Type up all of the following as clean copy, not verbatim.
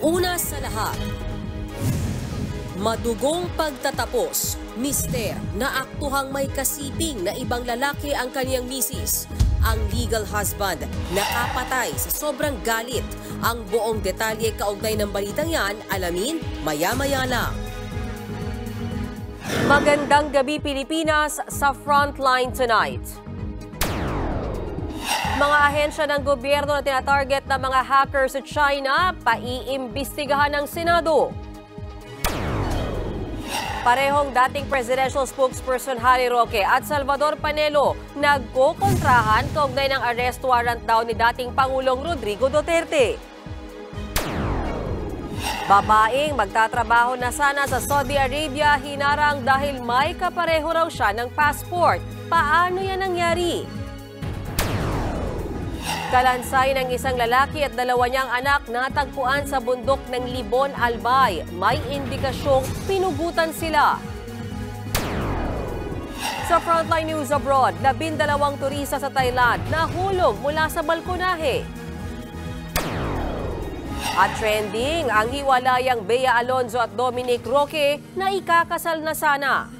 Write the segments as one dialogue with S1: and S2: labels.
S1: Una sa lahat, madugong pagtatapos, mister na aktuhang may kasiping na ibang lalaki ang kaniyang misis. Ang legal husband nakapatay sa sobrang galit. Ang buong detalye kaugnay ng balitang yan, alamin maya-maya lang. Magandang gabi Pilipinas, sa Frontline tonight. Mga ahensya ng gobyerno na tinatarget ng mga hackers sa China, paiimbestigahan ng Senado. Parehong dating presidential spokesperson Harry Roque at Salvador Panelo nagkokontrahan kaugnay ng arrest warrant daw ni dating Pangulong Rodrigo Duterte. Babaeng magtatrabaho na sana sa Saudi Arabia hinarang dahil may kapareho raw siya ng passport. Paano yan nangyari? Kalansay ng isang lalaki at dalawa niyang anak natagpuan sa bundok ng Libon, Albay. May indikasyong pinugutan sila. Sa Frontline News Abroad, 12 turista sa Thailand nahulog mula sa balkonahe. At trending, ang hiwalayang Bea Alonzo at Dominic Roque na ikakasal na sana.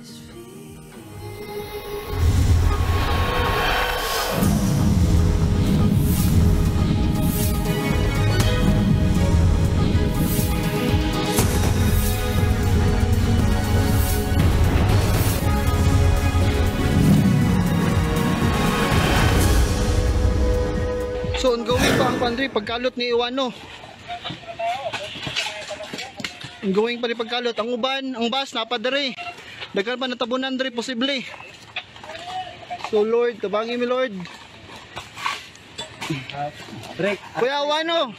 S2: So ongoing pa ang pandri pagkalot ni Iwano. Ongoing pa rin pagkalot. Ang uban, ang bus napadari. Daghan pa natabunan diri posible. So Lord, tabangi mi Lord.
S3: Break.
S2: Kuya Iwano,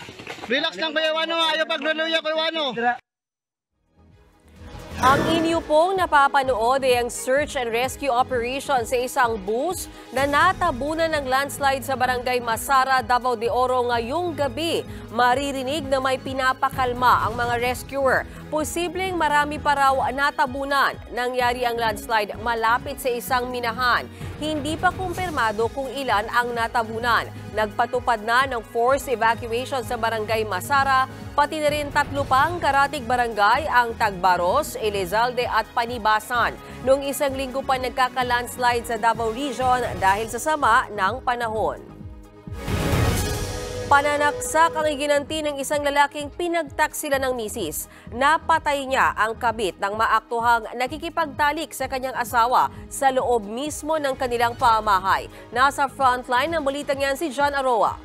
S2: relax lang Kuya Iwano. Ayaw pagluluya Kuya Iwano.
S1: Ang inyo pong napapanood ay ang search and rescue operation sa isang bus na natabunan ng landslide sa barangay Masara, Davao de Oro ngayong gabi. Maririnig na may pinapakalma ang mga rescuer. Posibleng marami pa raw natabunan. Nangyari ang landslide malapit sa isang minahan. Hindi pa kumpirmado kung ilan ang natabunan. Nagpatupad na ng forced evacuation sa barangay Masara, pati na rin 3 pang karatig barangay ang Tagbaros, Elizalde at Panibasan. Noong isang linggo pa nagkaka-landslide sa Davao Region dahil sa sama ng panahon. Pananaksak ang iginanti ng isang lalaking pinagtaksila ng misis. Napatay niya ang kabit ng maaktuhang nakikipagtalik sa kanyang asawa sa loob mismo ng kanilang pamahay. Nasa frontline ng balitang yan si John Aroa.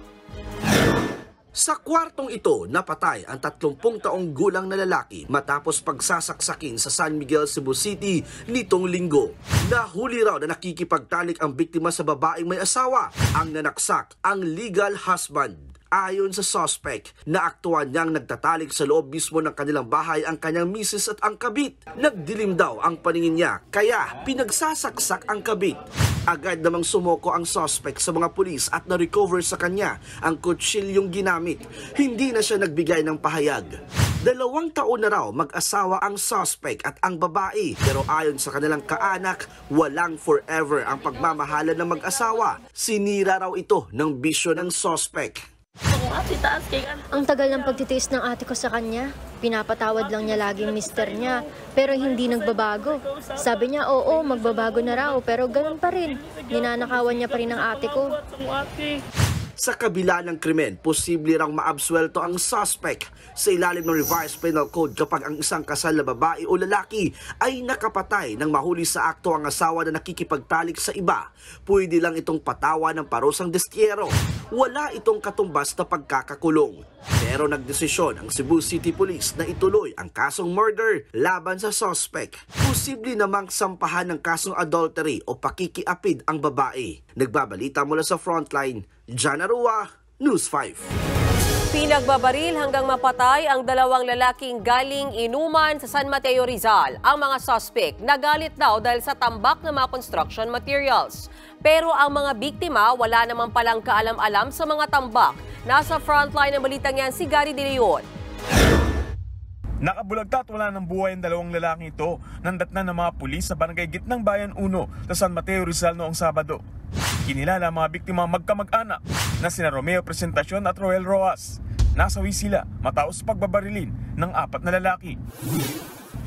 S4: Sa kwartong ito, napatay ang 30 taong gulang na lalaki matapos pagsasaksakin sa San Miguel, Cebu City nitong linggo. Nahuli raw na nakikipagtalik ang biktima sa babaeng may asawa. Ang nanaksak, ang legal husband. Ayon sa suspect, naaktuhan niyang nagtatalik sa loob mismo ng kanilang bahay ang kanyang misis at ang kabit. Nagdilim daw ang paningin niya, kaya pinagsasaksak ang kabit. Agad namang sumoko ang suspect sa mga pulis at na-recover sa kanya ang kutsilyong ginamit. Hindi na siya nagbigay ng pahayag. 2 taon na raw mag-asawa ang suspect at ang babae, pero ayon sa kanilang kaanak, walang forever ang pagmamahalan ng mag-asawa. Sinira raw ito ng bisyo ng suspect.
S5: Ang tagal ng pagtitiis ng ate ko sa kanya. Pinapatawad lang niya laging mister niya, pero hindi nagbabago. Sabi niya, oo, magbabago na raw, pero ganun pa rin. Ninanakawan niya pa rin ang ate ko.
S4: Sa kabila ng krimen, posible rang maabsuelto ang suspect sa ilalim ng Revised Penal Code kapag ang isang kasal na babae o lalaki ay nakapatay nang mahuli sa akto ang asawa na nakikipagtalik sa iba. Pwede lang itong patawa ng parusang destiyero. Wala itong katumbas na pagkakakulong. Pero nagdesisyon ang Cebu City Police na ituloy ang kasong murder laban sa suspect. Posible namang sampahan ng kasong adultery o pakikiapid ang babae. Nagbabalita mula sa Frontline, John Aroa, News 5.
S1: Pinagbabaril hanggang mapatay ang 2 lalaking galing inuman sa San Mateo, Rizal. Ang mga suspect nagalit daw dahil sa tambak ng mga construction materials. Pero ang mga biktima wala naman palang kaalam-alam sa mga tambak. Nasa frontline ng balitang yan si Gary De Leon.
S6: Nakabulagta at wala ng buhay ang 2 lalaking ito nang datnan ng mga pulis sa barangay Gitnang Bayan 1 sa San Mateo, Rizal noong Sabado. Kinilala ang mga biktima magkamag-anak na sina Romeo Presentacion at Roel Roas. nasawi sila matapos pagbabarilin ng 4 na lalaki.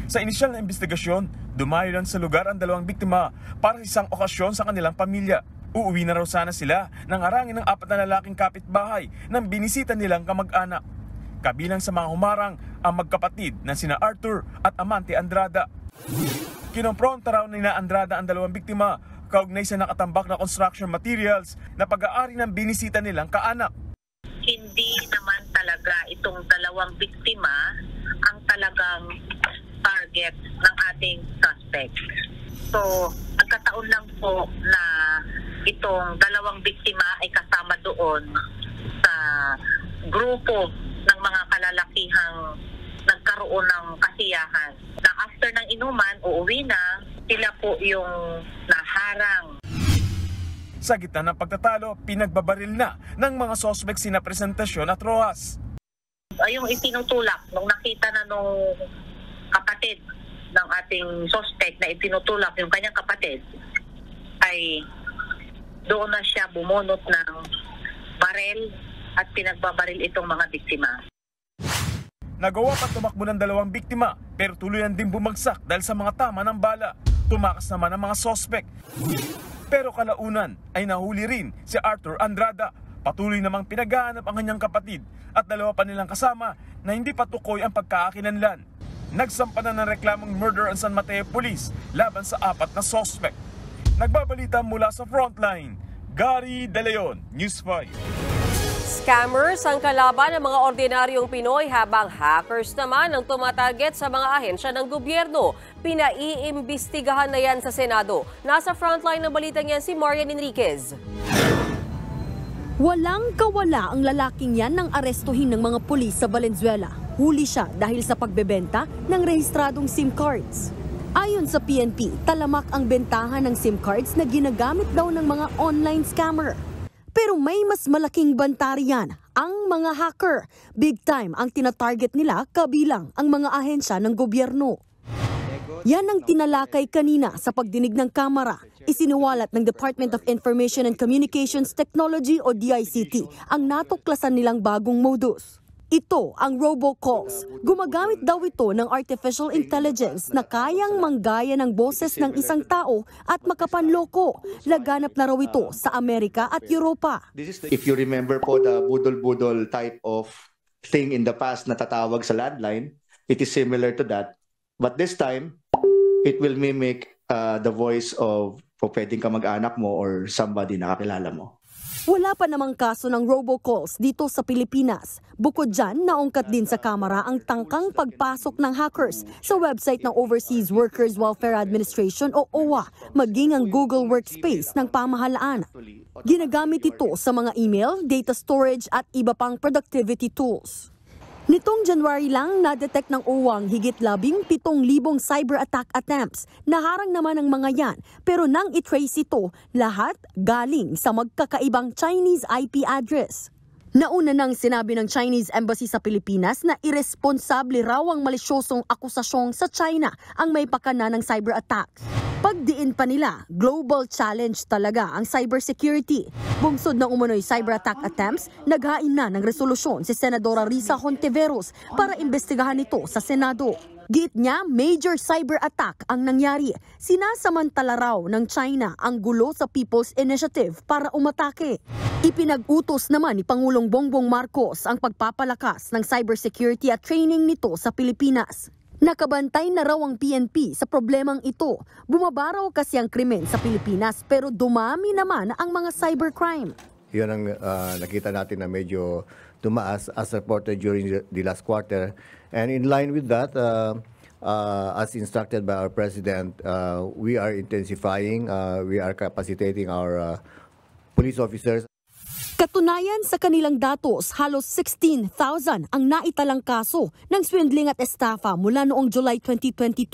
S6: Sa inisyal na investigasyon, dumayo lang sa lugar ang 2 biktima para sa isang okasyon sa kanilang pamilya. Uuwi na raw sana sila nang harangin ng 4 na lalaking kapitbahay nang binisita nilang kamag-anak. Kabilang sa mga humarang ang magkapatid na sina Arthur at Amante Andrada. Kinompronta raw ni Andrada ang 2 biktima kaugnay sa nakatambak na construction materials na pag-aari ng binisita nilang kaanak.
S3: Hindi naman talaga itong 2 biktima ang talagang target ng ating suspect. So, nagkataon lang po na itong 2 biktima ay kasama doon sa grupo ng mga kalalakihang nagkaroon ng kasiyahan. Na after ng inuman, uuwi na, sila po yung naharang.
S6: Sa gitna ng pagtatalo, pinagbabaril na ng mga sospek sina Presentasyon at Rojas.
S3: Yung itinutulak, nung nakita na nung kapatid ng ating suspect na itinutulak yung kanyang kapatid, ay doon na siya bumunot ng barel at pinagbabaril itong mga biktima.
S6: Nagawa pa tumakbo ng 2 biktima pero tuluyan din bumagsak dahil sa mga tama ng bala. Tumakas naman ang mga sospek. Pero kalaunan ay nahuli rin si Arthur Andrada. Patuloy namang pinaghahanap ang kanyang kapatid at 2 pa nilang kasama na hindi patukoy ang pagkakakinanlan. Nagsampa na ng reklamong murder ang San Mateo Police laban sa 4 na sospek. Nagbabalita mula sa frontline, Gary De Leon, News 5.
S1: Scammers ang kalaban ng mga ordinaryong Pinoy habang hackers naman ang tumatarget sa mga ahensya ng gobyerno. Pinaiimbestigahan na yan sa Senado. Nasa frontline ng balitang yan si Marian Enriquez.
S7: Walang kawala ang lalaking yan nang arestuhin ng mga pulis sa Valenzuela. Huli siya dahil sa pagbebenta ng rehistradong SIM cards. Ayon sa PNP, talamak ang bentahan ng SIM cards na ginagamit daw ng mga online scammer. Pero may mas malaking banta riyan, ang mga hacker. Big time ang tinatarget nila kabilang ang mga ahensya ng gobyerno. Yan ang tinalakay kanina sa pagdinig ng Kamara. Isiniwalat ng Department of Information and Communications Technology o DICT ang natuklasan nilang bagong modus. Ito ang robocalls. Gumagamit daw ito ng artificial intelligence na kayang manggaya ng boses ng isang tao at makapanloko. Laganap na raw ito sa Amerika at Europa.
S8: If you remember po the budol-budol type of thing in the past na tatawag sa landline, it is similar to that. But this time, it will mimic the voice of pwedeng kamag-anak mo or somebody na kakilala mo.
S7: Wala pa namang kaso ng robocalls dito sa Pilipinas. Bukod dyan, naungkat din sa Kamara ang tangkang pagpasok ng hackers sa website ng Overseas Workers Welfare Administration o OWA, maging ang Google Workspace ng pamahalaan. Ginagamit ito sa mga email, data storage at iba pang productivity tools. Nitong January lang, na-detect ng OWA ang higit 17,000 cyber attack attempts. Naharang naman ang mga yan, pero nang i-trace ito, lahat galing sa magkakaibang Chinese IP address. Nauna nang sinabi ng Chinese Embassy sa Pilipinas na irresponsable raw ang malisyosong akusasyong sa China ang may pakana ng cyber attacks. Pagdiin pa nila, global challenge talaga ang cybersecurity. Bungsod ng umunoy cyber attack attempts, naghain na ng resolusyon si Senadora Risa Hontiveros para imbestigahan ito sa Senado. Giit niya, major cyber attack ang nangyari. Sinasamantala raw ng China ang gulo sa People's Initiative para umatake. Ipinag-utos naman ni Pangulong Bongbong Marcos ang pagpapalakas ng cybersecurity at training nito sa Pilipinas. Nakabantay na raw ang PNP sa problemang ito. Bumaba raw kasi ang krimen sa Pilipinas pero dumami naman ang mga cybercrime.
S9: Yun ang nakita natin na medyo tumaas as reported during the last quarter. And in line with that, as instructed by our President, we are intensifying, we are capacitating our police officers.
S7: Katunayan sa kanilang datos, halos 16,000 ang naitalang kaso ng swindling at estafa mula noong July 2022.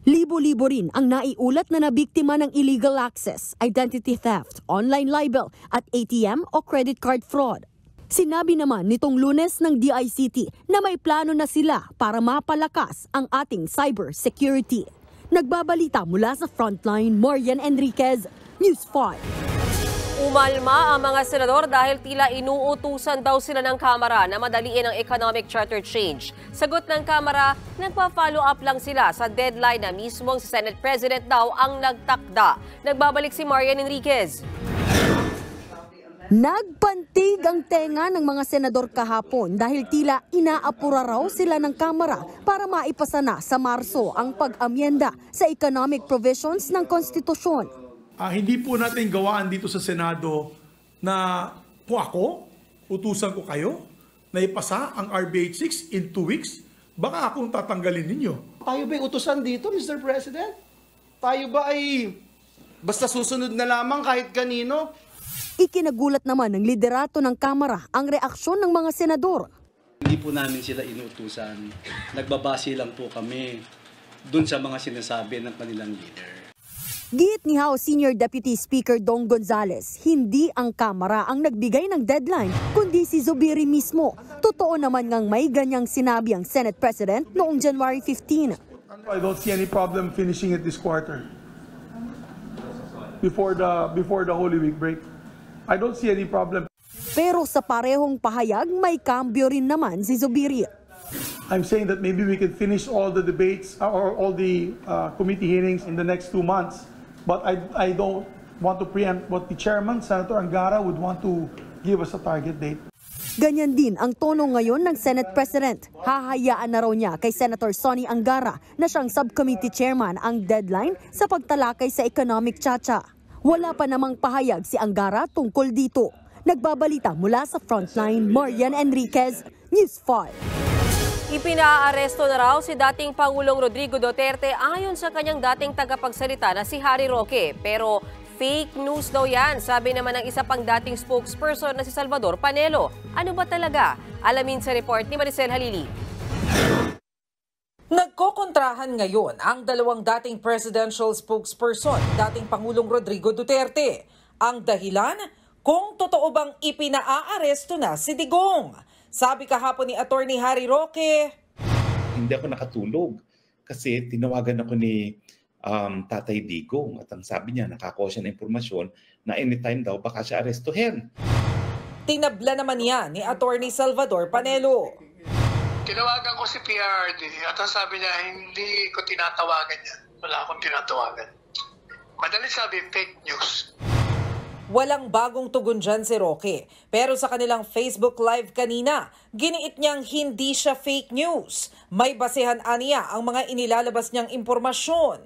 S7: Libo-libo rin ang naiulat na nabiktima ng illegal access, identity theft, online libel at ATM o credit card fraud. Sinabi naman nitong Lunes ng DICT na may plano na sila para mapalakas ang ating cyber security. Nagbabalita mula sa Frontline, Marian Enriquez, News 5.
S1: Umalma ang mga senador dahil tila inuutusan daw sila ng Kamara na madaliin ang economic charter change. Sagot ng Kamara, nagpa-follow up lang sila sa deadline na mismong si Senate President daw ang nagtakda. Nagbabalik si Marian Enriquez.
S7: Nagpantig ang tenga ng mga senador kahapon dahil tila inaapura raw sila ng Kamara para maipasa na sa Marso ang pag-amyenda sa economic provisions ng konstitusyon.
S10: Hindi po natin gawaan dito sa Senado na kung ako, utusan ko kayo na ipasa ang RBH 6 in 2 weeks, baka akong tatanggalin ninyo.
S4: Tayo ba'y utusan dito, Mr. President? Tayo ba ay basta susunod na lamang kahit kanino?
S7: Ikinagulat naman ng liderato ng Kamara ang reaksyon ng mga senador.
S11: Hindi po namin sila inutusan. Nagbabase lang po kami dun sa mga sinasabi ng kanilang leader.
S7: Giit ni House Senior Deputy Speaker Dong Gonzales, hindi ang Kamara ang nagbigay ng deadline, kundi si Zubiri mismo. Totoo naman ngang may ganyang sinabi ang Senate President noong January 15.
S10: I don't see any problem finishing it this quarter. Before the Holy Week break. I don't see any problem.
S7: Pero sa parehong pahayag, may kambyo rin naman si Zubiri.
S10: I'm saying that maybe we can finish all the debates or all the committee hearings in the next 2 months. But I don't want to preempt what the chairman, Senator Angara, would want to give us a target date.
S7: Ganyan din ang tono ngayon ng Senate President. Hahayaan na raw niya kay Senator Sonny Angara na siyang subcommittee chairman ang deadline sa pagtalakay sa economic chacha. Wala pa namang pahayag si Angara tungkol dito. Nagbabalita mula sa Frontline, Marian Enriquez, News 5.
S1: Ipinaaresto na raw si dating Pangulong Rodrigo Duterte ayon sa kanyang dating tagapagsalita na si Harry Roque. Pero fake news daw yan, sabi naman ng isa pang dating spokesperson na si Salvador Panelo. Ano ba talaga? Alamin sa report ni Maricel Halili.
S12: Nagkokontrahan ngayon ang dalawang dating presidential spokesperson, dating Pangulong Rodrigo Duterte. Ang dahilan, kung totoo bang ipinaaresto na si Digong. Sabi kahapon ni Attorney Harry Roque,
S13: hindi ako nakatulog kasi tinawagan ako ni Tatay Digong at ang sabi niya nakakuha siya ng impormasyon na anytime daw baka siya arestuhin.
S12: Tinabla naman niya ni Attorney Salvador Panelo.
S14: Tinawagan ko si PRD at ang sabi niya hindi ko tinatawagan yan. Wala akong tinatawagan. Madali sabi fake news.
S12: Walang bagong tugon dyan si Roque. Pero sa kanilang Facebook Live kanina, giniit niyang hindi siya fake news. May basehan aniya ang mga inilalabas niyang impormasyon.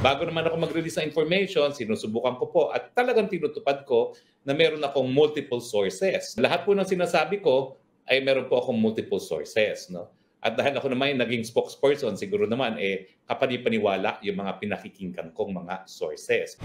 S13: Bago naman ako mag-release ng information, sinusubukan ko po at talagang tinutupad ko na meron akong multiple sources. Lahat po ng sinasabi ko ay meron po akong multiple sources. No? At dahil ako naman naging spokesperson, siguro naman kapanipaniwala yung mga pinakikinggan kong mga sources.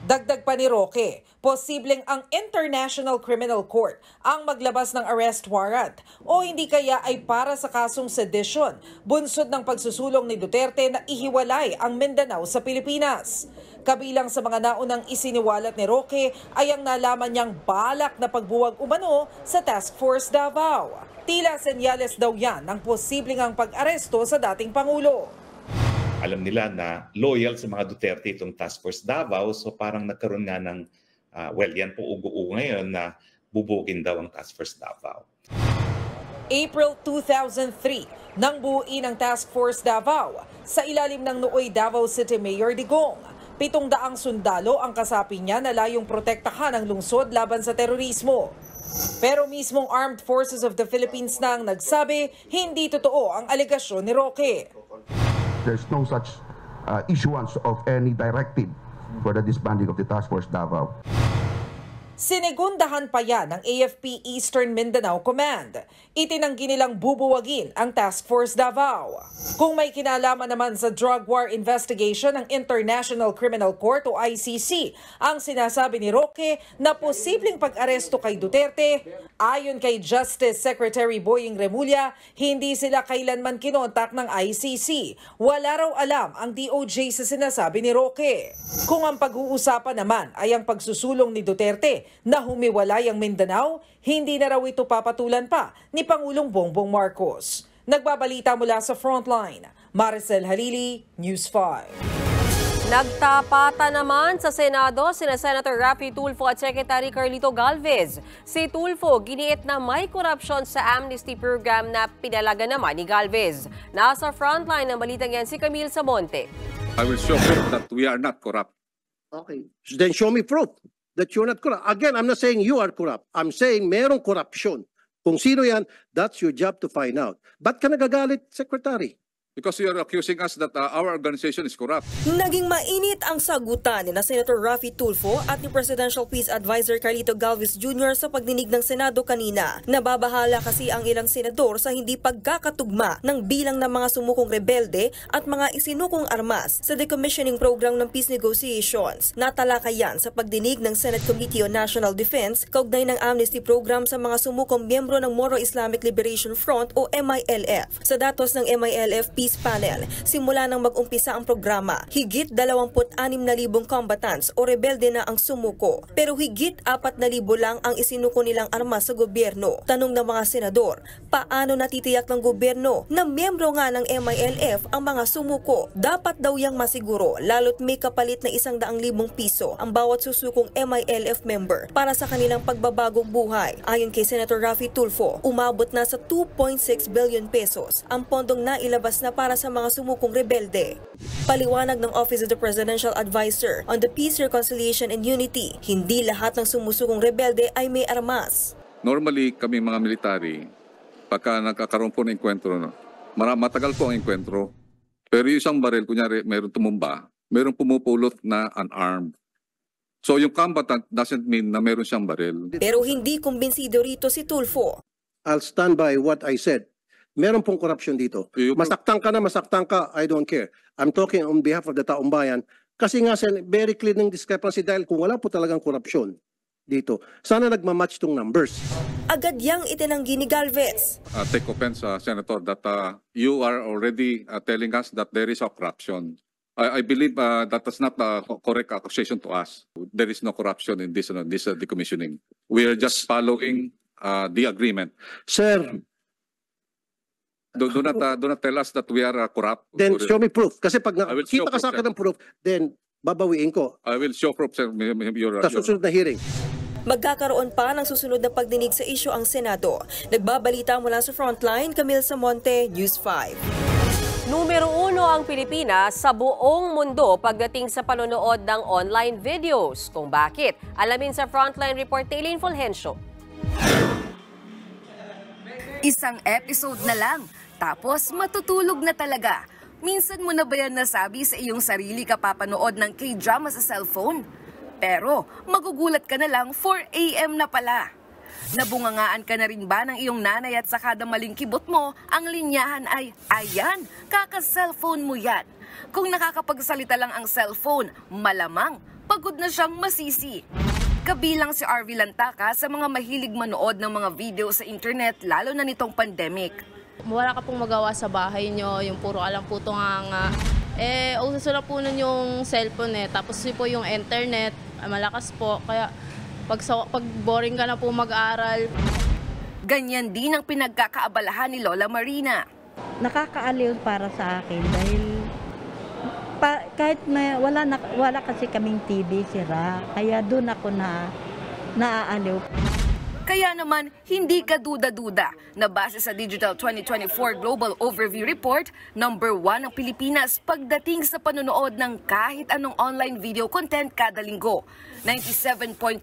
S12: Dagdag pa ni Roque, posibleng ang International Criminal Court ang maglabas ng arrest warrant o hindi kaya ay para sa kasong sedition, bunsod ng pagsusulong ni Duterte na ihiwalay ang Mindanao sa Pilipinas. Kabilang sa mga naunang isiniwalat ni Roque ay ang nalaman niyang balak na pagbuwag umano sa Task Force Davao. Tila senyales daw yan ng posibleng ang pag-aresto sa dating Pangulo.
S13: Alam nila na loyal sa mga Duterte itong Task Force Davao, so parang nagkaroon nga ng, yan po ugo-ugo ngayon na bubugin daw ang Task Force Davao.
S12: April 2003, nang buuin ang Task Force Davao sa ilalim ng nooy Davao City Mayor Digong. 700 sundalo ang kasapi niya na layong protektahan ang lungsod laban sa terorismo. Pero mismong Armed Forces of the Philippines na ang nagsabi, hindi totoo ang alegasyon ni Roque.
S15: There's no such issuance of any directive for the disbanding of the Task Force Davao.
S12: Sinegundahan pa yan ng AFP Eastern Mindanao Command. Itinanggi nilang bubuwagin ang Task Force Davao. Kung may kinalaman naman sa drug war investigation ng International Criminal Court o ICC, ang sinasabi ni Roque na posibleng pag-aresto kay Duterte, ayon kay Justice Secretary Boying Remulla, hindi sila kailanman kinontak ng ICC. Wala raw alam ang DOJ sa sinasabi ni Roque. Kung ang pag-uusapan naman ay ang pagsusulong ni Duterte na humiwalay ang Mindanao, hindi na raw ito papatulan pa ni Pangulong Bongbong Marcos. Nagbabalita mula sa Frontline, Maricel Halili, News 5.
S1: Nagtapatan naman sa Senado sina Senator Raffy Tulfo at Secretary Carlito Galvez. Si Tulfo giniit na may korupsyon sa amnesty program na pinalaga naman ni Galvez. Nasa frontline ng balitang yan si Camille Samonte.
S16: I will show proof that we are not corrupt.
S17: Okay. Then show me proof that you're not corrupt. Again, I'm not saying you are corrupt. I'm saying merong korupsyon. Kung sino yan, that's your job to find out. Ba't ka nagagalit, Secretary?
S16: Because you are accusing us that our organization is corrupt.
S18: Naging mainit ang sagutan ni Senator Raffy Tulfo at ni Presidential Peace Advisor Carlito Galvez Jr. sa pagdinig ng Senado kanina. Nababahala kasi ang ilang senador sa hindi pagkakatugma ng bilang ng mga sumukong rebelde at mga isinukong armas sa decommissioning program ng peace negotiations. Natalakayan sa pagdinig ng Senate Committee on National Defense kaugnay ng amnesty program sa mga sumukong miyembro ng Moro Islamic Liberation Front o MILF. Sa datos ng MILF Peace Panel, simula nang mag-umpisa ang programa, higit 26,000 combatants o rebelde na ang sumuko. Pero higit 4,000 lang ang isinuko nilang armas sa gobyerno. Tanong ng mga senador, paano natitiyak ng gobyerno na miyembro nga ng MILF ang mga sumuko? Dapat daw yang masiguro, lalo't may kapalit na 100,000 piso ang bawat susukong MILF member para sa kanilang pagbabagong buhay. Ayon kay Senator Raffy Tulfo, umabot na sa 2.6 billion pesos ang pondong nailabas na para sa mga sumukong rebelde. Paliwanag ng Office of the Presidential Advisor on the Peace, Reconciliation and Unity, hindi lahat ng sumusukong rebelde ay may armas.
S16: Normally, kami mga military, pagka nagkakaroon po ng enkwentro, matagal po ang enkwentro. Pero yung isang baril, kunyari, mayroong tumumba, mayroong pumupulot na unarmed. So yung combatant doesn't mean na mayroon siyang baril.
S18: Pero hindi kumbinsido rito si Tulfo.
S17: I'll stand by what I said. Meron pong korupsyon dito. Masaktan ka, I don't care. I'm talking on behalf of the taong bayan. Kasi nga, very clear ng discrepancy dahil kung wala po talagang korupsyon dito, sana nagmamatch tong numbers.
S18: Agad yang itinanggi ni Galvez.
S16: Take offense, Senator, that you are already telling us that there is a corruption. I believe that is not a correct accusation to us. There is no corruption in this decommissioning. We are just following the agreement.
S17: Sir,
S16: do not tell us that we are corrupt.
S17: then show me proof. Kasi pag nakita ka sa akin ng proof, then babawiin ko.
S16: I will show proof, sir.
S17: Sa susunod na hearing.
S18: Magkakaroon pa ng susunod na pagdinig sa isyu ang Senado. Nagbabalita mula sa Frontline, Camille Samonte, News 5.
S1: Numero 1 ang Pilipinas sa buong mundo pagdating sa panonood ng online videos. Kung bakit, alamin sa Frontline report ni Elaine Fulgencio.
S19: Isang episode na lang, tapos matutulog na talaga. Minsan mo na ba yan nasabi sa iyong sarili kapapanood ng K-drama sa cellphone? Pero magugulat ka na lang 4 AM na pala. Nabungangaan ka na rin ba ng iyong nanay at sa kada maling kibot mo, ang linyahan ay, ayan, kaka-cellphone mo yan. Kung nakakapagsalita lang ang cellphone, malamang pagod na siyang masisi. Kabilang si RV Lantaka sa mga mahilig manood ng mga video sa internet lalo na nitong pandemic.
S20: Wala ka pong magawa sa bahay nyo, yung puro alam po ito nga. Uso na po nun yung cellphone tapos yun po yung internet, malakas po. Kaya pag boring ka na po mag-aral.
S19: Ganyan din ang pinagkakaabalahan ni Lola Marina.
S21: Nakakaaliw para sa akin dahil kahit wala kasi kaming TV sira, kaya doon ako naaaliw.
S19: Kaya naman, hindi ka duda-duda na base sa Digital 2024 Global Overview Report, number 1 ang Pilipinas pagdating sa panonood ng kahit anong online video content kada linggo. 97.2%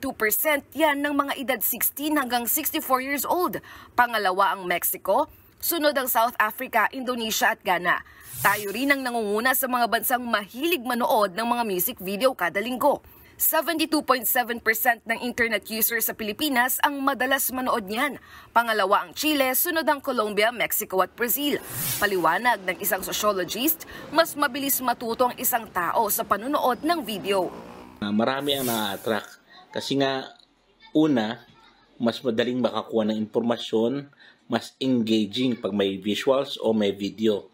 S19: yan ng mga edad 16 hanggang 64 years old. Pangalawa ang Mexico, sunod ang South Africa, Indonesia at Ghana. Tayo rin ang nangunguna sa mga bansang mahilig manood ng mga music video kada linggo. 72.7% ng internet users sa Pilipinas ang madalas manood niyan. Pangalawa ang Chile, sunod ang Colombia, Mexico at Brazil. Paliwanag ng isang sociologist, mas mabilis matuto ang isang tao sa panunood ng video.
S22: Marami ang na-attract kasi nga una, mas madaling makakuha ng impormasyon, mas engaging pag may visuals o may video.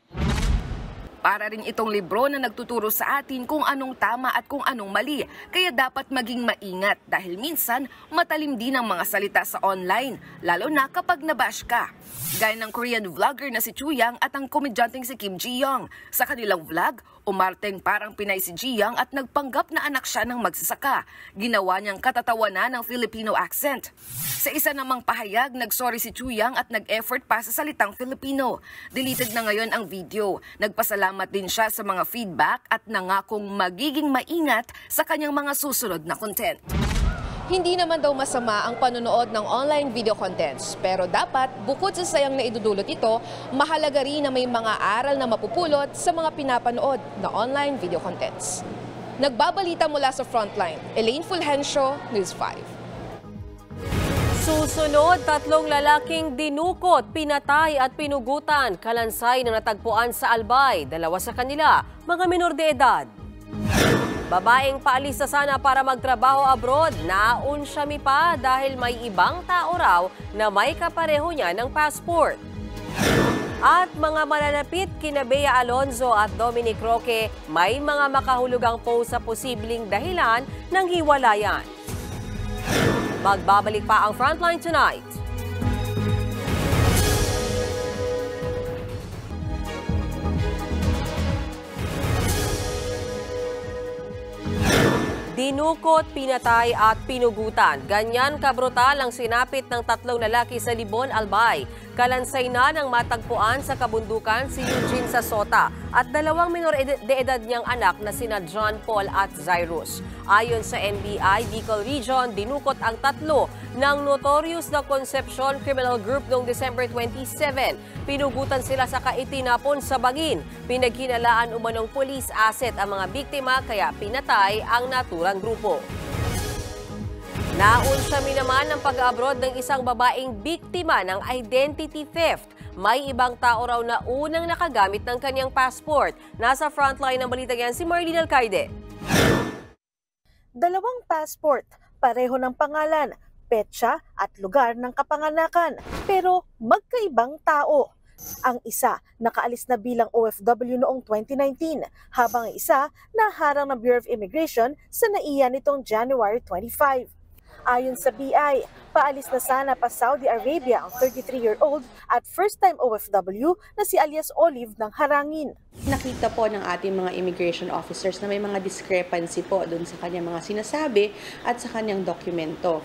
S19: Para rin itong libro na nagtuturo sa atin kung anong tama at kung anong mali. Kaya dapat maging maingat dahil minsan matalim din ang mga salita sa online, lalo na kapag nabash ka. Gaya ng Korean vlogger na si Chuyang at ang komedyanteng si Kim Ji-young. Sa kanilang vlog, umarteng parang Pinay si Ji-young at nagpanggap na anak siya ng magsasaka. Ginawa niyang katatawanan ng Filipino accent. Sa isa namang pahayag, nagsorry si Chuyang at nag-effort pa sa salitang Filipino. Deleted na ngayon ang video. Nagpasalamat din siya sa mga feedback at nangakong magiging maingat sa kanyang mga susunod na content.
S2: Hindi naman daw masama ang panonood ng online video contents. Pero dapat, bukod sa sayang na idudulot ito, mahalaga rin na may mga aral na mapupulot sa mga pinapanood na online video contents. Nagbabalita mula sa Frontline, Elaine Fulgencio, News 5.
S1: Susunod, 3 lalaking dinukot, pinatay at pinugutan. Kalansay na natagpuan sa Albay. 2 sa kanila, mga minor de edad. Babaeng paalis na sana para magtrabaho abroad, naunsyami pa dahil may ibang tao raw na may kapareho niya ng passport. At mga mananapit kina Bea Alonzo at Dominic Roque, may mga makahulugang post sa posibleng dahilan ng hiwalayan. Magbabalik pa ang Frontline tonight. Dinukot, pinatay at pinugutan. Ganyan kabrutal ang sinapit ng 3 lalaki sa Libon, Albay. Kalansay na ng matagpuan sa kabundukan si Eugene Sasota at 2 minor de edad niyang anak na sina John Paul at Zyrus. Ayon sa NBI Bicol Region, dinukot ang 3 ng Notorious na Concepcion Criminal Group noong December 27. Pinugutan sila sa itinapon sa bangin. Pinagkinalaan umanong police asset ang mga biktima kaya pinatay ang naturang grupo. Naunsyami naman ang pag-abroad ng isang babaeng biktima ng identity theft. May ibang tao raw na unang nakagamit ng kanyang passport. Nasa frontline ng balita yan si Marlene Alcaide.
S5: 2 passport, pareho ng pangalan, petsa at lugar ng kapanganakan, pero magkaibang tao. Ang isa nakaalis na bilang OFW noong 2019, habang ang isa naharang ng Bureau of Immigration sa NAIA nitong January 25. Ayon sa BI, paalis na sana pa Saudi Arabia ang 33-year-old at first-time OFW na si alias Olive ng Harangin.
S23: Nakita po ng ating mga immigration officers na may mga discrepancy po doon sa kanyang mga sinasabi at sa kanyang dokumento.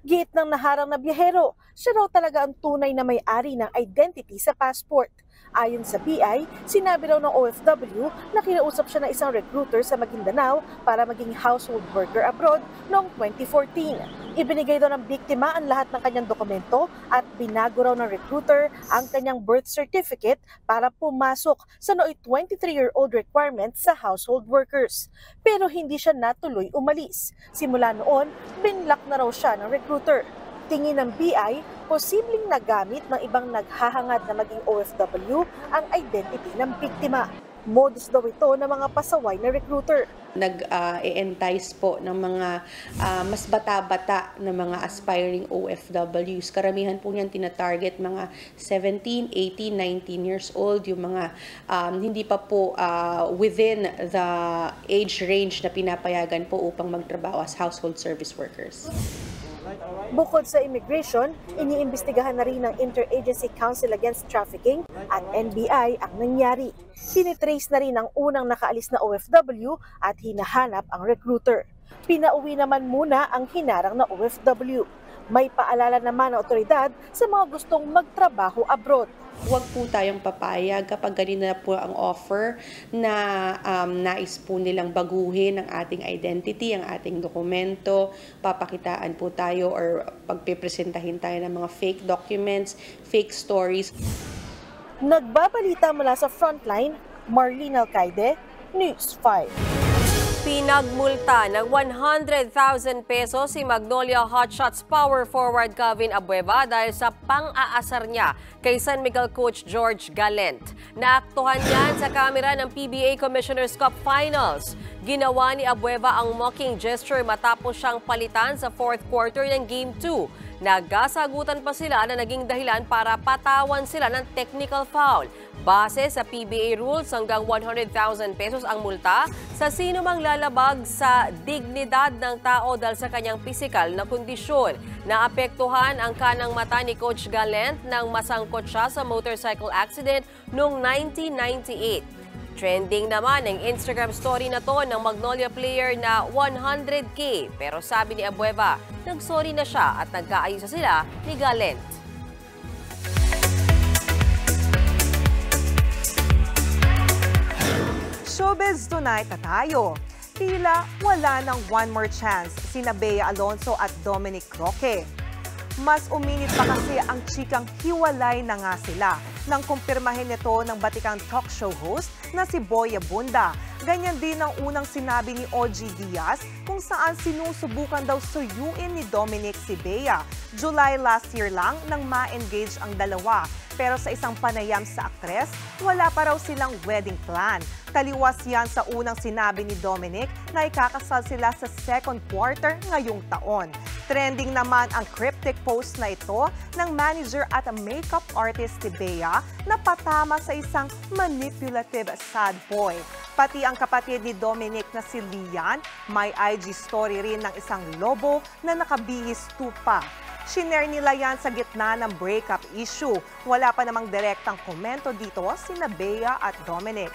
S5: Giit ng naharang na biyahero, siya raw talaga ang tunay na may-ari ng identity sa passport. Ayon sa BI, sinabi raw ng OFW na kinausap siya ng isang recruiter sa Maguindanao para maging household worker abroad noong 2014. Ibinigay daw ng biktima ang lahat ng kanyang dokumento at binago raw ng recruiter ang kanyang birth certificate para pumasok sa nooy 23-year-old requirement sa household workers. Pero hindi siya natuloy umalis. Simula noon, binlock na raw siya ng recruiter. Tingin ng BI, posibleng nagamit ng ibang naghahangad na maging OFW ang identity ng biktima. Modus daw ito ng mga pasaway na recruiter.
S23: Nag-entice po ng mga mas bata-bata na mga aspiring OFWs. Karamihan po niyan tinatarget mga 17, 18, 19 years old, yung mga hindi pa po within the age range na pinapayagan po upang magtrabaho as household service workers.
S5: Bukod sa immigration, iniimbestigahan na rin ng Interagency Council Against Trafficking at NBI ang nangyari. Tinitrace na rin ang unang nakaalis na OFW at hinahanap ang recruiter. Pinauwi naman muna ang hinarang na OFW. May paalala naman ng otoridad sa mga gustong magtrabaho abroad.
S23: Huwag po tayong papayag kapag ganina po ang offer na nais po nilang baguhin ang ating identity, ang ating dokumento, papakitaan po tayo or pagpipresentahin tayo ng mga fake documents, fake stories.
S5: Nagbabalita mula sa Frontline, Marlene Alcaide, News 5.
S1: Pinagmulta ng 100,000 pesos si Magnolia Hotshots power forward Calvin Abueva dahil sa pang-aasar niya kay San Miguel coach George Galent. Naaktuhan yan sa kamera ng PBA Commissioner's Cup Finals. Ginawa ni Abueva ang mocking gesture matapos siyang palitan sa fourth quarter ng Game 2. Nagkasagutan pa sila na naging dahilan para patawan sila ng technical foul. Base sa PBA rules, hanggang 100,000 pesos ang multa sa sino mang lalabag sa dignidad ng tao dahil sa kanyang pisikal na kondisyon. Naapektuhan ang kanang mata ni Coach Gallant nang masangkot siya sa motorcycle accident noong 1998. Trending naman ang Instagram story na to ng Magnolia player na 100K. Pero sabi ni Abueva, nagsorry na siya at nagkaayos na sila ni Gallant.
S3: Showbiz Tonight na tayo. Tila wala ng one more chance sina Bea Alonzo at Dominic Roque. Mas uminit pa kasi ang chikang hiwalay na nga sila nang kumpirmahin nito ng batikang talk show host na si Boy Abunda. Ganyan din ang unang sinabi ni OG Diaz kung saan sinusubukan daw suyuin ni Dominic si Bea. July last year lang nang ma-engage ang dalawa. Pero sa isang panayam sa aktres, wala pa raw silang wedding plan. Taliwas yan sa unang sinabi ni Dominic na ikakasal sila sa second quarter ngayong taon. Trending naman ang cryptic post na ito ng manager at makeup artist ni Bea na patama sa isang manipulative sad boy. Pati ang kapatid ni Dominic na si Lian, may IG story rin ng isang lobo na nakabihis tupa. Shinare nila yan sa gitna ng breakup issue. Wala pa namang direktang komento dito sina Bea at Dominic.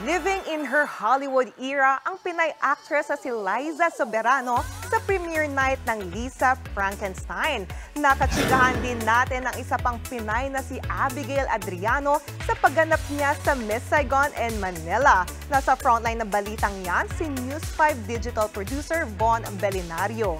S3: Living in her Hollywood era ang Pinay actress na si Liza Soberano sa premiere night ng Lisa Frankenstein. Nakatsikahan din natin ang isa pang Pinay na si Abigail Adriano sa pagganap niya sa Miss Saigon and Manila. Nasa frontline ng balitang yan si News 5 digital producer Von Belinario.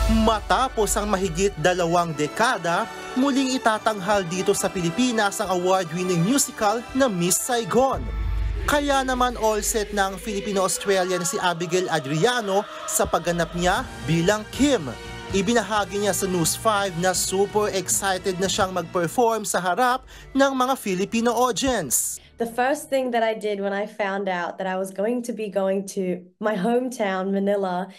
S6: Matapos ang mahigit 2 dekada, muling itatanghal dito sa Pilipinas ang award-winning musical na Miss Saigon. Kaya naman all set ng Filipino-Australian si Abigail Adriano sa pagganap niya bilang Kim. Ibinahagi niya sa News 5 na super excited na siyang mag-perform sa harap ng mga Filipino audience.
S8: The first thing that I did when I found out that I was going to be going to my hometown, Manila,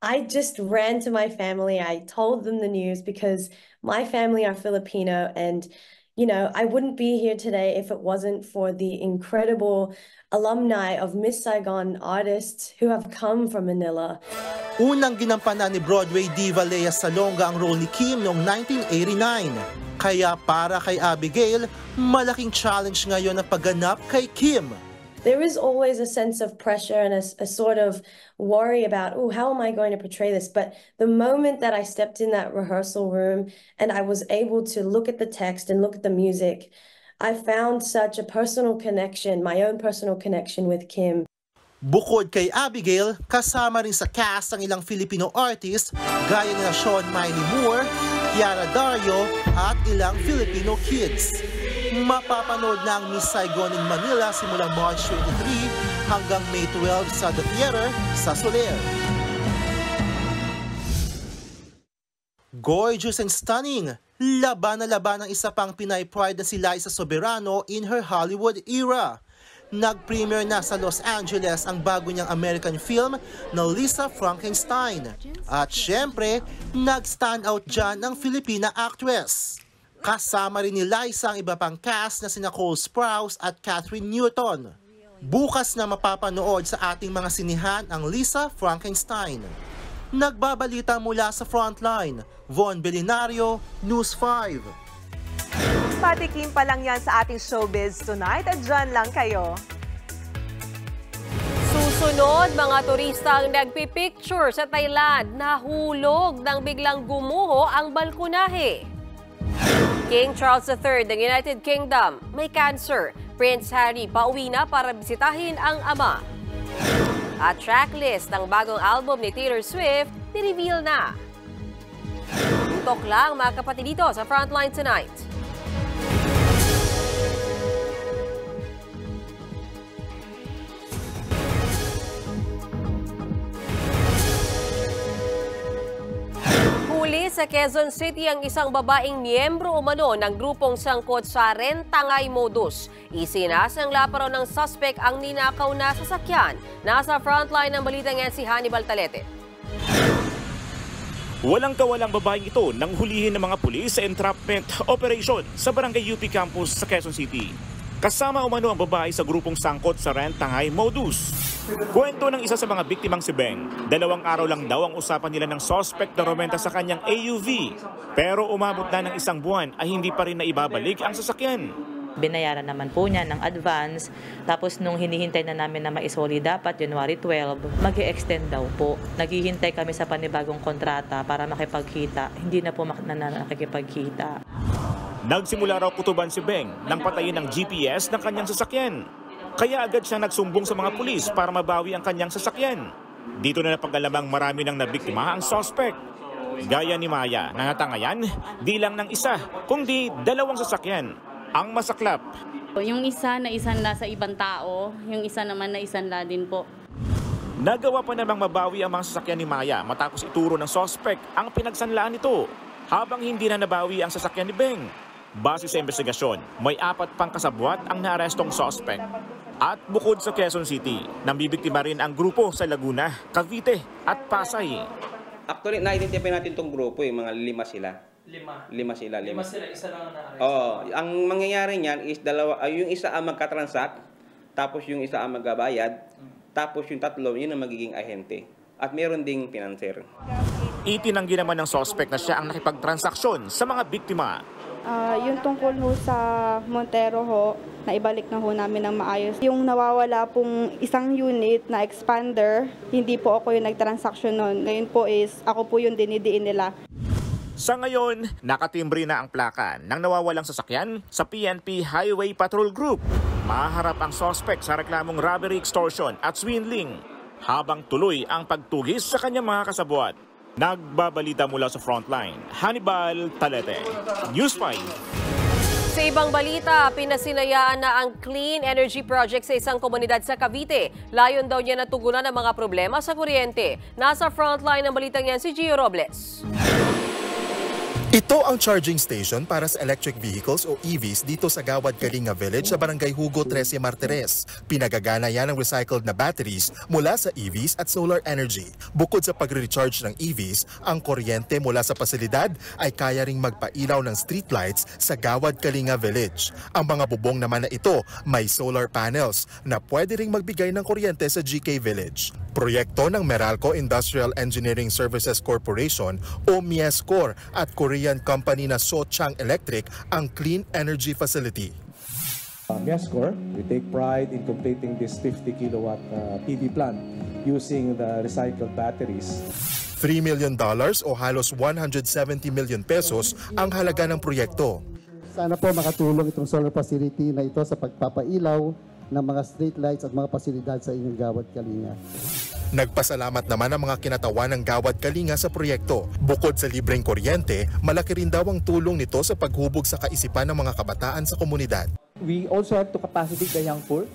S8: I just ran to my family. I told them the news because my family are Filipino and, you know, I wouldn't be here today if it wasn't for the incredible alumni of Miss Saigon artists who have come from Manila.
S6: Unang ginampanan ni Broadway diva Lea Salonga ang role ni Kim noong 1989. Kaya para kay Abigail, malaking challenge ngayon ang pagganap kay Kim.
S8: There is always a sense of pressure and a sort of worry about, oh, how am I going to portray this? But the moment that I stepped in that rehearsal room and I was able to look at the text and look at the music, I found such a personal connection, my own personal connection with Kim.
S6: Bukod kay Abigail, kasama rin sa cast ang ilang Filipino artists gaya nila Sean Miley Moore, Kiara Dario at ilang Filipino kids. Mapapanood na ang Miss Saigon in Manila simulang March 23 hanggang May 12 sa The Theater sa Soler. Gorgeous and stunning, laban na laban ang isa pang Pinay pride na si Liza Soberano in her Hollywood era. Nag-premiere na sa Los Angeles ang bago niyang American film na Lisa Frankenstein. At syempre, nag-stand out dyan ang Filipina actress. Kasama rin ni Liza ang iba pang cast na sina Cole Sprouse at Catherine Newton. Bukas na mapapanood sa ating mga sinihan ang Lisa Frankenstein. Nagbabalita mula sa Frontline, Von Belinario, News 5.
S3: Patikim pa lang yan sa ating Showbiz Tonight at dyan lang kayo.
S1: Susunod, mga turistang nagpipicture sa Thailand, nahulog nang biglang gumuho ang balkonahe. King Charles III ng United Kingdom may cancer. Prince Harry pauwi na para bisitahin ang ama. At tracklist ng bagong album ni Taylor Swift, ni-reveal na. Tutok lang mga kapatid dito sa Frontline Tonight. Huli Naalis sa Quezon City ang isang babaeng miyembro umano ng grupong sangkot sa rentangay modus. Isinasangla pa raw ng suspect ang ninakaw na sasakyan. Nasa frontline ng balitang yan si Hannibal Talete.
S4: Walang kawalang babaeng ito nang hulihin ng mga pulis sa entrapment operation sa Barangay UP Campus sa Quezon City. Kasama umano ang babae sa grupong sangkot sa rentangay modus. Kwento ng isa sa mga biktimang si Beng, 2 araw lang daw ang usapan nila ng suspect na rumenta sa kanyang AUV. Pero umabot na ng 1 buwan ay hindi pa rin naibabalik ang sasakyan.
S9: Binayaran naman po niya ng advance, tapos nung hinihintay na namin na maisoli dapat January 12, mag-e-extend daw po. Naghihintay kami sa panibagong kontrata para makipagkita, hindi na po nakikipagkita.
S4: Nagsimula raw kutuban si Beng nang patayin ng GPS ng kanyang sasakyan. Kaya agad siya nagsumbong sa mga pulis para mabawi ang kanyang sasakyan. Dito na napag-alamang marami nang nabiktima ang suspect. Gaya ni Maya, nangatangayan, di lang ng isa, kundi 2 sasakyan ang masaklap.
S11: Yung isa na isanla sa ibang tao, yung isa naman na isanla din po.
S4: Nagawa pa namang mabawi ang mga sasakyan ni Maya matapos ituro ng suspect ang pinagsanlaan nito, habang hindi na nabawi ang sasakyan ni Beng. Base sa investigasyon, may 4 pang kasabwat ang naarestong suspect. At bukod sa Quezon City, nambibiktima rin ang grupo sa Laguna, Cavite at Pasay.
S24: Actually, na-identify natin itong grupo, mga 5 sila. 5 sila, isa lang ang ang mangyayari niyan is yung isa ang magka-transact, tapos yung isa ang magbabayad, tapos yung 3, yun ang magiging ahente. At meron ding financer.
S4: Itinanggi naman ng suspect na siya ang nakipagtransaksyon sa mga biktima.
S25: Yung tungkol ho sa Montero ho, na ibalik na ho namin ng maayos. Yung nawawala pong isang unit na expander, hindi po ako yung nagtransaksyon nun. Ngayon po is ako po yung dinidiin nila.
S4: Sa ngayon, nakatimbre na ang plaka ng nawawalang sasakyan sa PNP Highway Patrol Group. Maharap ang suspect sa reklamong robbery, extortion at swindling, habang tuloy ang pagtugis sa kanyang mga kasabwat. Nagbabalita mula sa frontline, Hannibal Talete, News 5.
S1: Sa ibang balita, pinasinayaan na ang Clean Energy Project sa isang komunidad sa Cavite. Layon daw niya natugunan ang mga problema sa kuryente. Nasa frontline ng balitang yan si Gio Robles.
S26: Ito ang charging station para sa electric vehicles o EVs dito sa Gawad Kalinga Village sa Barangay Hugo 13 Martires. Pinagagana yan ng recycled na batteries mula sa EVs at solar energy. Bukod sa pagre-recharge ng EVs, ang kuryente mula sa pasilidad ay kaya ring magpailaw ng streetlights sa Gawad Kalinga Village. Ang mga bubong naman na ito may solar panels na pwede ring magbigay ng kuryente sa GK Village. Proyekto ng Meralco Industrial Engineering Services Corporation o Miescor at Korean company na Sochang Electric ang Clean Energy Facility.
S27: Miescor, we take pride in completing this 50 kilowatt PV plant using the recycled batteries.
S26: $3 million o halos 170 million pesos ang halaga ng proyekto.
S28: Sana po makatulong itong solar facility na ito sa pagpapailaw ng mga street lights at mga pasilidad sa inyong Gawad Kalinga.
S26: Nagpasalamat naman ang mga kinatawan ng Gawad Kalinga sa proyekto. Bukod sa libreng kuryente, malaki rin daw ang tulong nito sa paghubog sa kaisipan ng mga kabataan sa komunidad.
S29: We also have to capacitate the young poor.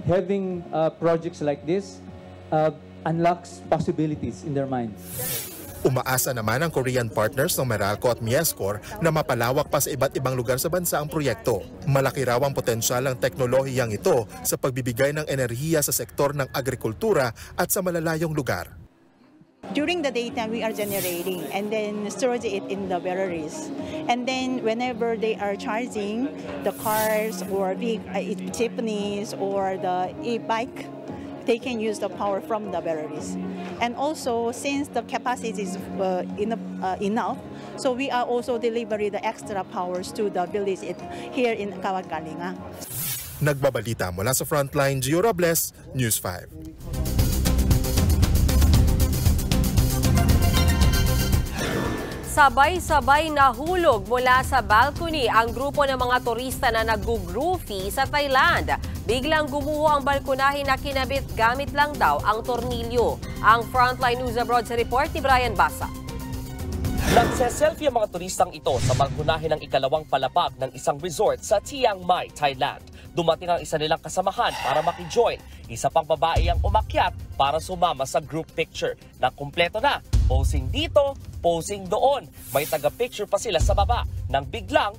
S29: Having projects like this unlocks possibilities in their minds.
S26: Umaasa naman ang Korean partners ng Meralco at Miescor na mapalawak pa sa iba't ibang lugar sa bansa ang proyekto. Malaki raw ang potensyal ng teknolohiyang ito sa pagbibigay ng enerhiya sa sektor ng agrikultura at sa malalayong lugar.
S30: During the daytime, we are generating and then storage it in the batteries. And then whenever they are charging the cars or big jeepneys or the e-bike, they can use the power from the batteries. And also, since the capacity is enough, so we are also delivering the extra powers to the village here in Gawad Kalinga.
S26: Nagbabalita mula sa frontline, Gio Robles, News 5.
S1: Sabay-sabay nahulog mula sa balcony ang grupo ng mga turista na nag-groovy sa Thailand. Biglang gumuho ang balkonahe na kinabit gamit lang daw ang tornilyo. Ang Frontline News Abroad sa report ni Brian Basa.
S31: Nagse-selfie ang mga turistang ito sa balkonahe ng ikalawang palapag ng isang resort sa Chiang Mai, Thailand. dumating ang isa nilang kasamahan para makijoin. Isa pang babae ang umakyat para sumama sa group picture na kumpleto na. Posing dito, posing doon. May taga-picture pa sila sa baba nang biglang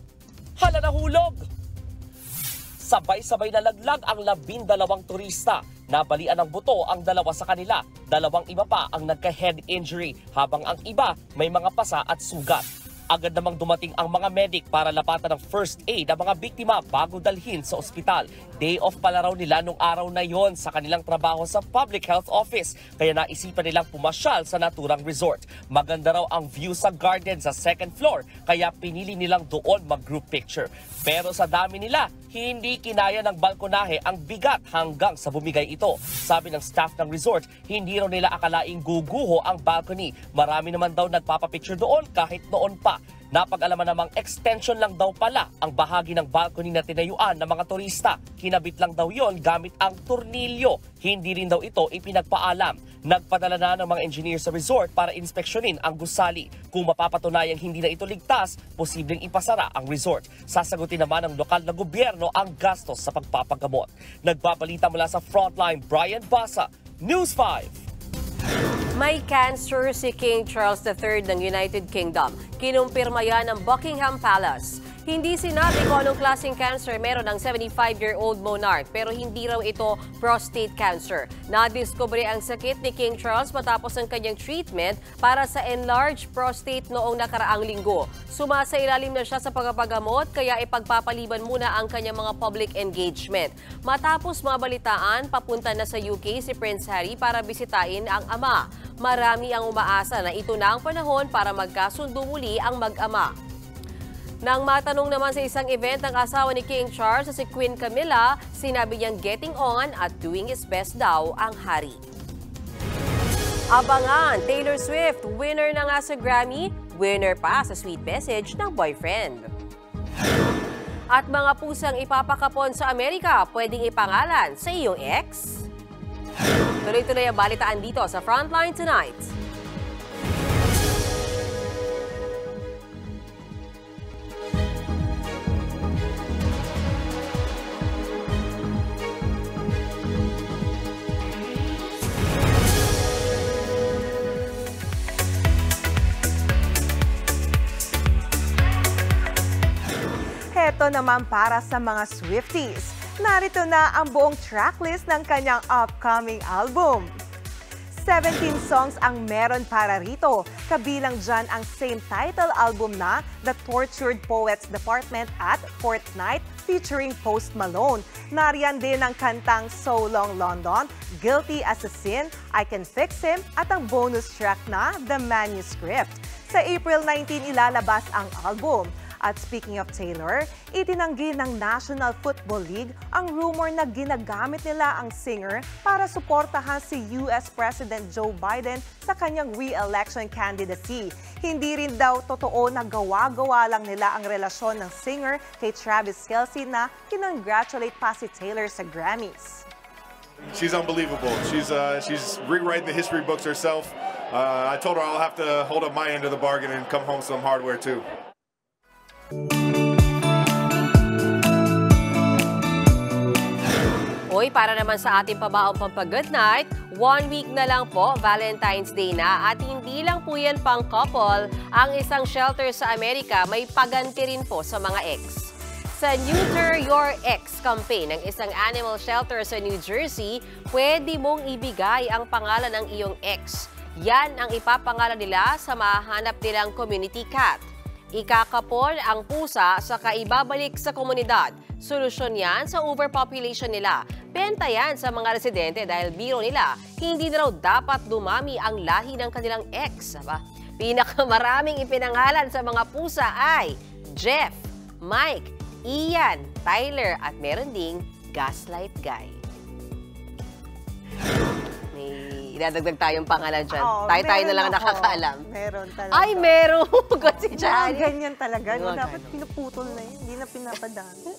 S31: hala nahulog. Sabay-sabay na laglag ang 12 turista. Nabalian ng buto ang 2 sa kanila. 2 iba pa ang nagka-head injury habang ang iba may mga pasa at sugat. Agad namang dumating ang mga medic para lapatan ng first aid ang mga biktima bago dalhin sa ospital. Day off pala raw nila nung araw na yon sa kanilang trabaho sa Public Health Office, kaya naisipan nilang pumasyal sa naturang resort. Maganda raw ang view sa garden sa second floor, kaya pinili nilang doon mag-group picture. Pero sa dami nila, hindi kinaya ng balkonahe ang bigat hanggang sa bumigay ito. Sabi ng staff ng resort, hindi raw nila akalaing guguho ang balcony. Marami naman daw nagpapapicture doon kahit noon pa. Napag-alaman namang extension lang daw pala ang bahagi ng balcony na tinayuan ng mga turista. Kinabit lang daw yon gamit ang tornilyo. Hindi rin daw ito ipinagpaalam. Nagpadala na ng mga engineer sa resort para inspeksyonin ang gusali. Kung mapapatunayang hindi na ito ligtas, posibleng ipasara ang resort. Sasagutin naman ng lokal na gobyerno ang gastos sa pagpapagamot. Nagbabalita mula sa Frontline, Brian Basa, News 5.
S1: May cancer si King Charles III ng United Kingdom. Kinumpirma yan ng Buckingham Palace. Hindi sinabi kung anong klaseng cancer meron ng 75-year-old monarch pero hindi raw ito prostate cancer. Nadiskubre ang sakit ni King Charles matapos ang kanyang treatment para sa enlarged prostate noong nakaraang linggo. Sumasailalim na siya sa pagpapagamot kaya ipagpapaliban muna ang kanyang mga public engagement. Matapos mabalitaan, papunta na sa UK si Prince Harry para bisitahin ang ama. Marami ang umaasa na ito na ang panahon para magkasundo muli ang mag-ama. Nang matanong naman sa isang event ang asawa ni King Charles na si Queen Camilla, sinabi niyang getting on at doing his best daw ang hari. Abangan, Taylor Swift, winner na nga sa Grammy, winner pa sa sweet message ng boyfriend. At mga pusang ipapakapon sa Amerika, pwedeng ipangalan sa iyong ex? Tuloy-tuloy ang balitaan dito sa Frontline Tonight.
S3: Heto naman para sa mga Swifties. Narito na ang buong tracklist ng kanyang upcoming album. 17 songs ang meron para rito. Kabilang dyan ang same title album na The Tortured Poets Department at Fortnight featuring Post Malone. Nariyan din ang kantang So Long London, Guilty as a Sin, I Can Fix Him at ang bonus track na The Manuscript. Sa April 19 ilalabas ang album. At speaking of Taylor, itinanggi ng National Football League ang rumor na ginagamit nila ang singer para suportahan si US President Joe Biden sa kanyang re-election candidacy. Hindi rin daw totoo na gawa-gawa lang nila ang relasyon ng singer kay Travis Kelce na kinongratulate pa si Taylor sa Grammys.
S7: She's unbelievable. She's rewriting the history books herself. I told her I'll have to hold up my end of the bargain and come home some hardware too.
S1: Hoy, para naman sa ating pabaong pampa-good night, 1 week na lang po, Valentine's Day na, at hindi lang po yan pang couple. Ang isang shelter sa Amerika may paganti rin po sa mga ex. Sa Neuter Your Ex campaign ng isang animal shelter sa New Jersey, pwede mong ibigay ang pangalan ng iyong ex. Yan ang ipapangalan nila sa mahanap nilang community cat. Ikakapon ang pusa sa kaibabalik sa komunidad. Solusyon yan sa overpopulation nila. Benta yan sa mga residente dahil biro nila, hindi na raw dapat dumami ang lahi ng kanilang ex. Pinakamaraming ipinangalan sa mga pusa ay Jeff, Mike, Ian, Tyler at meron ding Gaslight Guy. Idadagdag tayong pangalan dyan. Tayo na lang nakakaalam.
S3: Meron talaga.
S1: Ay, meron! Hugot si Johnny.
S3: Ganyan talaga. No, dapat pinuputol na yun. Hindi na pinapadami.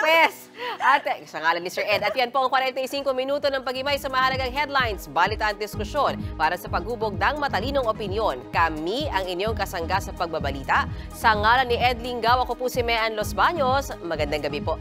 S1: Pwes! At sa ngalan ni Sir Ed. At yan po ang 45 minuto ng pagimay sa mahalagang headlines, balita at diskusyon para sa paghubog ng matalinong opinyon. Kami ang inyong kasangga sa pagbabalita. Sa ngalan ni Ed Lingaw, ako po si Mean Los Baños. Magandang gabi po.